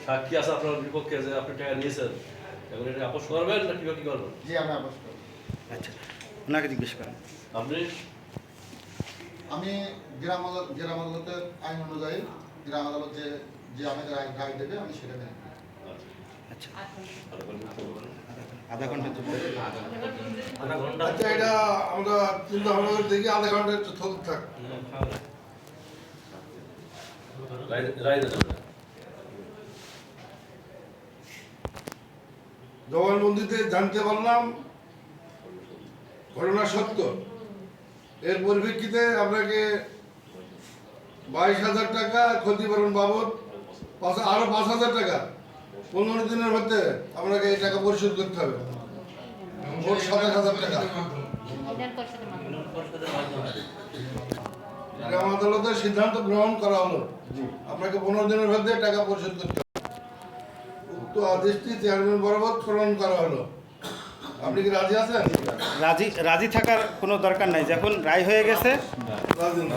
সাক্ষী আছে আপনার বিপক্ষে যে আপনি টাকা নিয়েছেন, এখন এটা আপোষ করবেন না কি করবেন? জি আমি আপোষ করব। আচ্ছা, ওনাকে জিজ্ঞেস করেন। আপনি আমি গ্রাম আদালতের আইন অনুযায়ী গ্রাম আদালত যে আমাদের আইন রায় দেবে আমি সেটা মেনে নেব। আচ্ছা, আধা ঘন্টা তো আচ্ছা, এটা আমরা চিন্তা ভাবনা করে দেখি আধা ঘন্টা একটু থক থাক। রায় দেন না। জবানবন্দিতে জানতে পারলাম ঘটনা সত্য। এর পরিপ্রেক্ষিতে আপনাকে 22,000 টাকা ক্ষতিপূরণ বাবদ আরো 5,000 টাকা 15 দিনের মধ্যে আপনাকে এই টাকা পরিশোধ করতে হবে। মোট 27,000 টাকা। গ্রাম আদালতের সিদ্ধান্ত গ্রহণ করা হলো, আপনাকে 15 দিনের মধ্যে টাকা পরিশোধ করতে হবে। উক্ত আদেশটি চেয়ারম্যান বরাবর প্রণয়ন করা হলো। আপনি কি রাজি আছেন? রাজি থাকার কোনো দরকার নাই, যখন রায় হয়ে গেছে রাজি না।